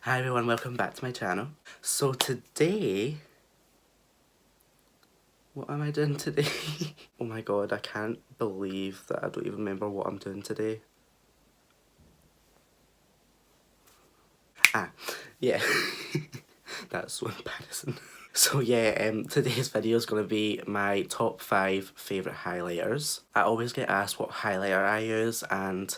Hi everyone, welcome back to my channel. So today, what am I doing today? Oh my god, I can't believe that I don't even remember what I'm doing today. Yeah, that's so embarrassing. So yeah, today's video is going to be my top 5 favourite highlighters. I always get asked what highlighter I use, and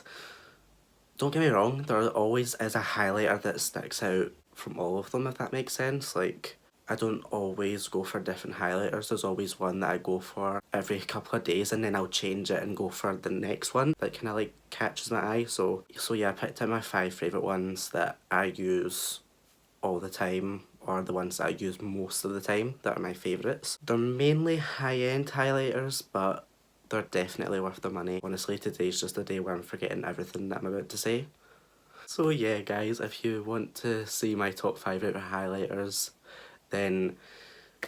don't get me wrong, there always is a highlighter that sticks out from all of them, if that makes sense. Like, I don't always go for different highlighters. There's always one that I go for every couple of days, and then I'll change it and go for the next one that kind of like catches my eye. So yeah, I picked out my 5 favourite ones that I use all the time, or the ones that I use most of the time that are my favourites. They're mainly high-end highlighters, but they're definitely worth the money. Honestly, today's just a day where I'm forgetting everything that I'm about to say. So yeah guys, if you want to see my top 5 favourite highlighters, then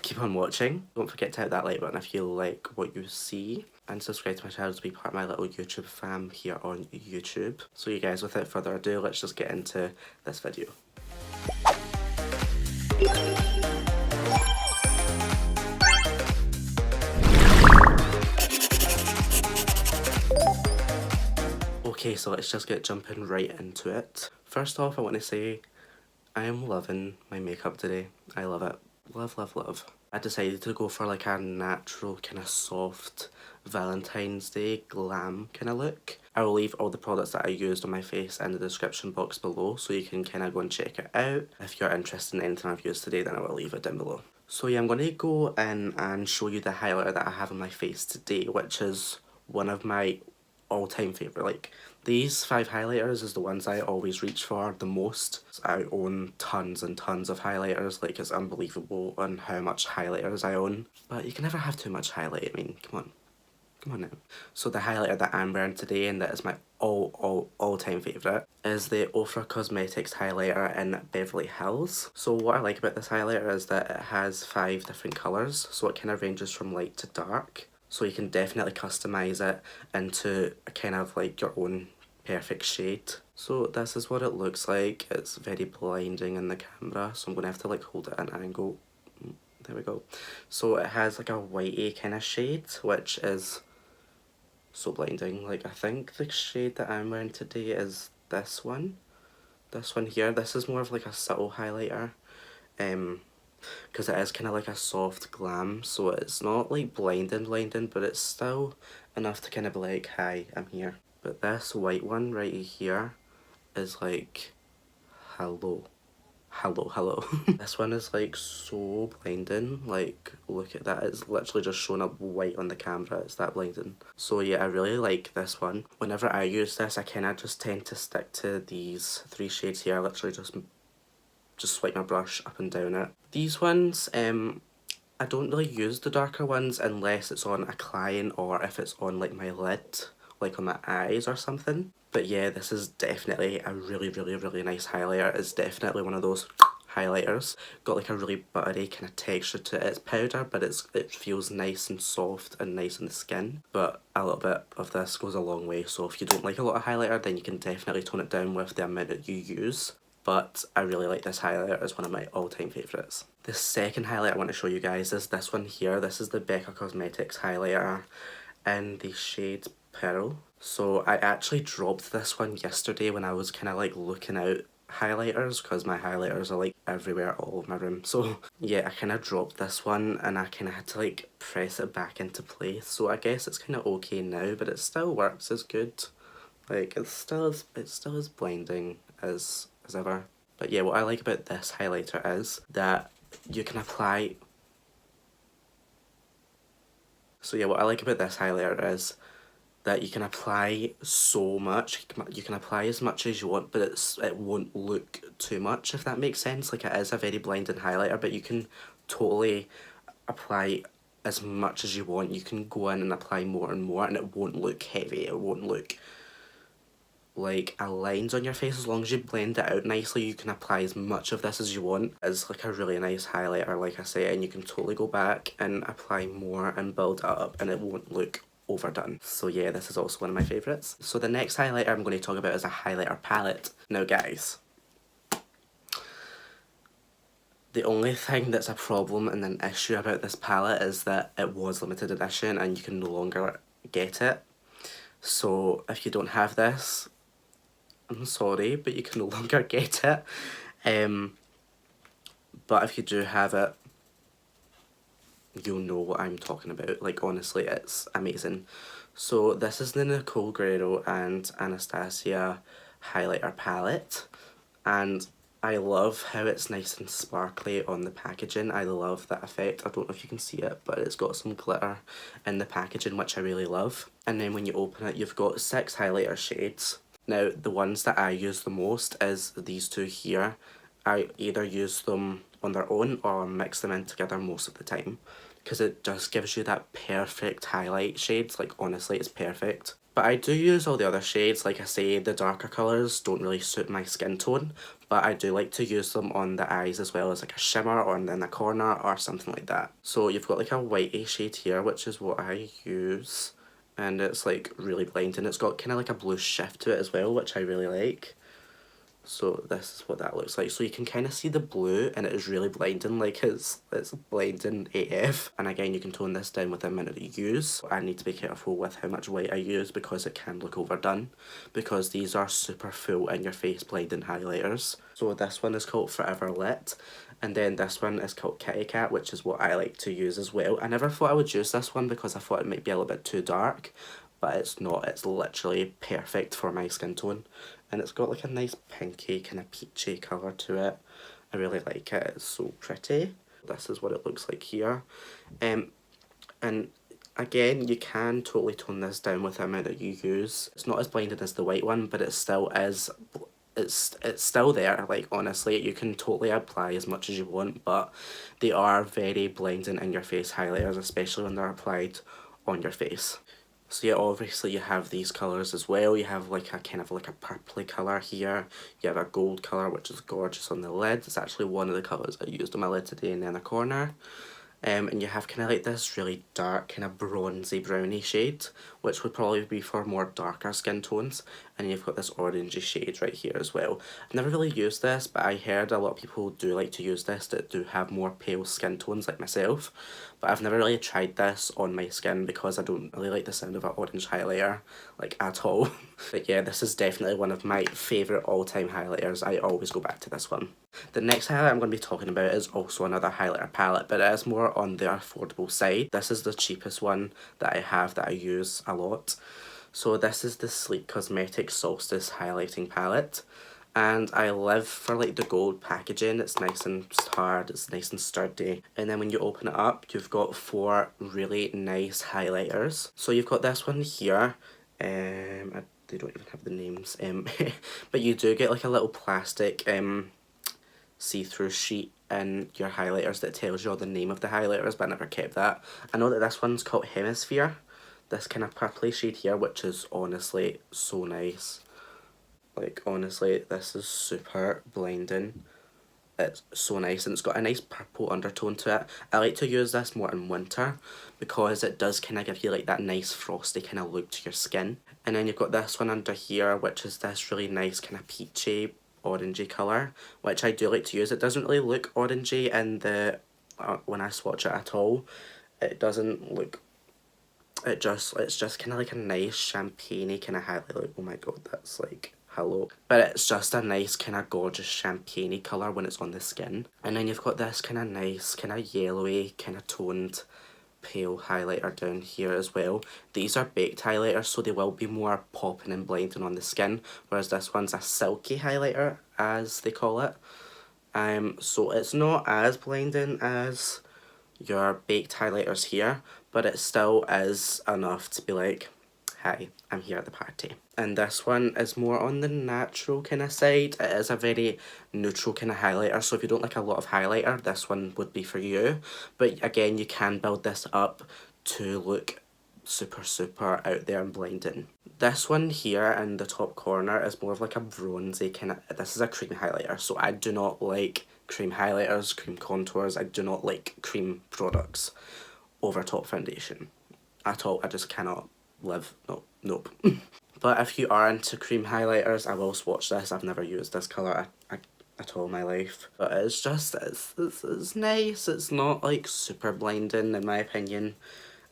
keep on watching. Don't forget to hit that like button if you like what you see, and subscribe to my channel to be part of my little YouTube fam here on YouTube. So you guys, without further ado, let's just get into this video. Okay, so let's just get jumping right into it. First off, I want to say I am loving my makeup today. I love it. Love, love, love. I decided to go for like a natural kind of soft Valentine's Day glam kind of look. I will leave all the products that I used on my face in the description box below, so you can kind of go and check it out. If you're interested in anything I've used today, then I will leave it down below. So yeah, I'm going to go in and show you the highlighter that I have on my face today, which is one of my all-time favourite. Like, these 5 highlighters is the ones I always reach for the most. I own tons and tons of highlighters. Like, it's unbelievable on how much highlighters I own. But you can never have too much highlight. I mean, come on. Come on now. So the highlighter that I'm wearing today, and that is my all-time favourite, is the Ofra Cosmetics highlighter in Beverly Hills. So what I like about this highlighter is that it has 5 different colours. So it kind of ranges from light to dark. So you can definitely customise it into a kind of like your own perfect shade. So this is what it looks like. It's very blinding in the camera, so I'm going to have to like hold it at an angle. There we go. So it has like a whitey kind of shade, which is so blinding. Like, I think the shade that I'm wearing today is this one. This one here. This is more of like a subtle highlighter. Because it is kind of like a soft glam, so it's not like blinding, but it's still enough to kind of be like, hi, I'm here. But this white one right here is like, hello. Hello, hello. This one is like so blinding. Like, look at that. It's literally just showing up white on the camera. It's that blinding. So yeah, I really like this one. Whenever I use this, I kind of just tend to stick to these 3 shades here. I literally just swipe my brush up and down it. These ones, I don't really use the darker ones unless it's on a client or if it's on like my lid, like on my eyes or something. But yeah, this is definitely a really nice highlighter. It's definitely one of those highlighters. Got like a really buttery kind of texture to it. It's powder, but it feels nice and soft and nice on the skin. But a little bit of this goes a long way, so if you don't like a lot of highlighter, then you can definitely tone it down with the amount that you use. But I really like this highlighter. It's one of my all-time favourites. The second highlight I want to show you guys is this one here. This is the Becca Cosmetics highlighter in the shade Pearl. So I actually dropped this one yesterday when I was kind of like looking out highlighters, because my highlighters are like everywhere all over my room. So yeah, I kind of dropped this one and I kind of had to like press it back into place. So I guess it's kind of okay now, but it still works as good. Like, it's still as blinding as ever. But yeah, what I like about this highlighter is that you can apply... So yeah, what I like about this highlighter is that you can apply so much. You can apply as much as you want, but it won't look too much, if that makes sense. Like, it is a very blinding highlighter, but you can totally apply as much as you want. You can go in and apply more and more, and it won't look heavy. It won't look like a lines on your face. As long as you blend it out nicely, you can apply as much of this as you want. It's like a really nice highlighter, like I say, and you can totally go back and apply more and build it up, and it won't look overdone. So yeah, this is also one of my favourites. So the next highlighter I'm going to talk about is a highlighter palette. Now guys, The only thing that's a problem and an issue about this palette is that it was limited edition and you can no longer get it. So if you don't have this, I'm sorry, but you can no longer get it. But if you do have it, you'll know what I'm talking about. Like, honestly, it's amazing. So this is the Nicole, Guerriero and Anastasia highlighter palette, and I love how it's nice and sparkly on the packaging. I love that effect. I don't know if you can see it, but it's got some glitter in the packaging, which I really love. And then when you open it, you've got 6 highlighter shades. Now, the ones that I use the most is these 2 here. I either use them on their own or mix them in together most of the time, because it just gives you that perfect highlight shades. Like, honestly, it's perfect. But I do use all the other shades. Like I say, the darker colours don't really suit my skin tone, but I do like to use them on the eyes as well as like a shimmer or in the corner or something like that. So you've got like a whitey shade here, which is what I use, and it's like really blinding. It's got kind of like a blue shift to it as well, which I really like. So this is what that looks like. So you can kind of see the blue and it is really blinding, like it's blinding AF. And again, you can tone this down with the amount that you use. I need to be careful with how much white I use because it can look overdone, because these are super full in your face blinding highlighters. So this one is called Forever Lit, and then this one is called Kitty Cat, which is what I like to use as well. I never thought I would use this one because I thought it might be a little bit too dark, but it's not. It's literally perfect for my skin tone. And it's got like a nice pinky kind of peachy colour to it. I really like it. It's so pretty. This is what it looks like here. And again, you can totally tone this down with the amount that you use. It's not as blinding as the white one, but it still is. It's still there. Like, honestly, you can totally apply as much as you want, but they are very blinding in your face highlighters, especially when they're applied on your face. So yeah, obviously you have these colours as well. You have like a kind of like a purpley colour here. You have a gold colour, which is gorgeous on the lid. It's actually one of the colours I used on my lid today in the inner corner. And you have kind of like this really dark kind of bronzy browny shade, which would probably be for more darker skin tones. And you've got this orangey shade right here as well. I've never really used this, but I heard a lot of people do like to use this that do have more pale skin tones like myself. But I've never really tried this on my skin because I don't really like the sound of an orange highlighter, like, at all. But yeah, this is definitely one of my favourite all-time highlighters. I always go back to this one. The next highlight I'm going to be talking about is also another highlighter palette, but it is more on the affordable side. This is the cheapest one that I have that I use a lot. So this is the Sleek Cosmetics Solstice Highlighting Palette. And I live for like the gold packaging. It's nice and hard, it's nice and sturdy. And then when you open it up, you've got 4 really nice highlighters. So you've got this one here. They don't even have the names. But you do get like a little plastic see-through sheet in your highlighters that tells you all the name of the highlighters, but I never kept that. I know that this one's called Hemisphere. This kind of purpley shade here, which is honestly so nice. Like, honestly, this is super blinding. It's so nice, and it's got a nice purple undertone to it. I like to use this more in winter because it does kind of give you like that nice frosty kind of look to your skin. And then you've got this one under here, which is this really nice kind of peachy orangey colour, which I do like to use. It doesn't really look orangey in the when I swatch it at all. It doesn't look. It's just kind of like a nice champagne-y kind of highlight. Like, oh my god, that's like, hello. But it's just a nice kind of gorgeous champagne-y colour when it's on the skin. And then you've got this kind of nice, kind of yellowy, kind of toned pale highlighter down here as well. These are baked highlighters, so they will be more popping and blinding on the skin, whereas this one's a silky highlighter, as they call it. So it's not as blinding as your baked highlighters here, but it still is enough to be like, hi, I'm here at the party. And this one is more on the natural kind of side. It is a very neutral kind of highlighter, so if you don't like a lot of highlighter, this one would be for you. But again, you can build this up to look super, super out there and blinding. This one here in the top corner is more of like a bronzy kind of, this is a cream highlighter, so I do not like cream highlighters, cream contours. I do not like cream products over top foundation at all. I just cannot live. No, nope. But if you are into cream highlighters, I will swatch this. I've never used this colour. I at all in my life. But it's just, it's nice. It's not like super blinding in my opinion.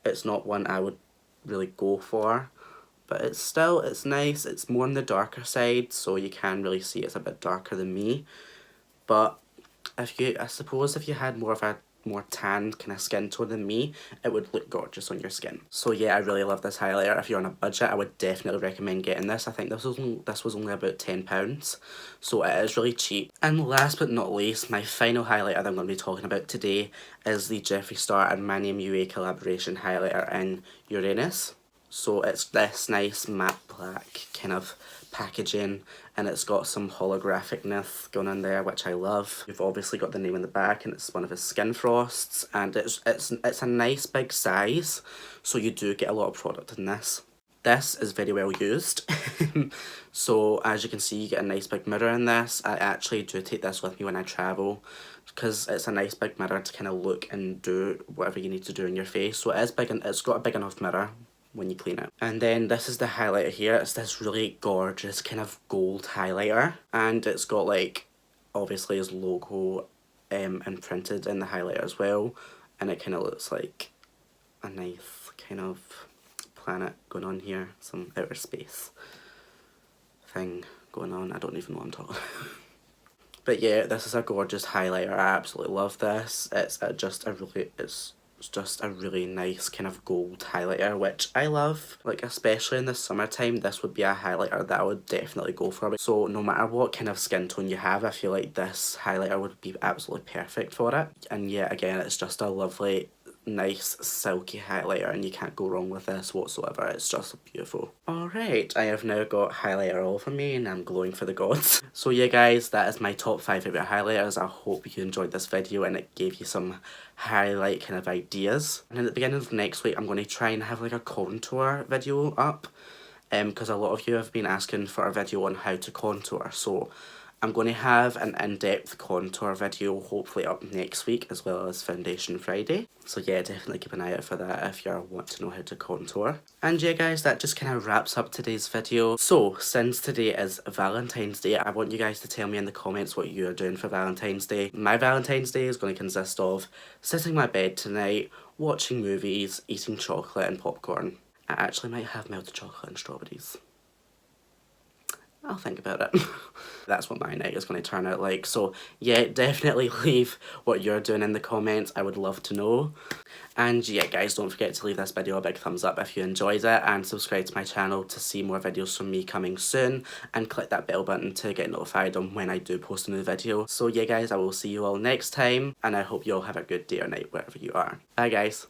It's not one I would really go for. But it's still, it's nice. It's more on the darker side, so you can really see it's a bit darker than me. But if you, I suppose if you had more of a more tan kind of skin tone than me, it would look gorgeous on your skin. So yeah, I really love this highlighter. If you're on a budget, I would definitely recommend getting this. I think this was only about £10, so it is really cheap. And last but not least, my final highlighter that I'm going to be talking about today is the Jeffree Star and Manny MUA collaboration highlighter in Uranus. So it's this nice matte black kind of packaging, and it's got some holographicness going on there, which I love. You've obviously got the name in the back, and it's one of his Skin Frosts, and it's a nice big size, so you do get a lot of product in this. This is very well used. So as you can see, you get a nice big mirror in this. I actually do take this with me when I travel, because it's a nice big mirror to kind of look and do whatever you need to do in your face. So it is big, and it's got a big enough mirror when you clean it. And then this is the highlighter here. It's this really gorgeous kind of gold highlighter, and it's got like obviously his logo imprinted in the highlighter as well, and it kind of looks like a nice kind of planet going on here, some outer space thing going on. I don't even know what I'm talking about. But yeah, this is a gorgeous highlighter. I absolutely love this. It's just a really nice kind of gold highlighter, which I love. Like, especially in the summertime, this would be a highlighter that I would definitely go for. So no matter what kind of skin tone you have, I feel like this highlighter would be absolutely perfect for it. And yet again, it's just a lovely, nice silky highlighter, and you can't go wrong with this whatsoever. It's just beautiful. Alright, I have now got highlighter all over me and I'm glowing for the gods. So yeah guys, that is my top 5 favourite highlighters. I hope you enjoyed this video and it gave you some highlight kind of ideas. And at the beginning of next week, I'm going to try and have like a contour video up, because a lot of you have been asking for a video on how to contour. So I'm going to have an in-depth contour video hopefully up next week, as well as Foundation Friday. So yeah, definitely keep an eye out for that if you want to know how to contour. And yeah guys, that just kind of wraps up today's video. So since today is Valentine's Day, I want you guys to tell me in the comments what you are doing for Valentine's Day. My Valentine's Day is going to consist of sitting in my bed tonight, watching movies, eating chocolate and popcorn. I actually might have melted chocolate and strawberries. I'll think about it. That's what my night is going to turn out like. So yeah, definitely leave what you're doing in the comments. I would love to know. And yeah guys, don't forget to leave this video a big thumbs up if you enjoyed it, and subscribe to my channel to see more videos from me coming soon, and click that bell button to get notified on when I do post a new video. So yeah guys, I will see you all next time, and I hope you all have a good day or night wherever you are. Bye guys.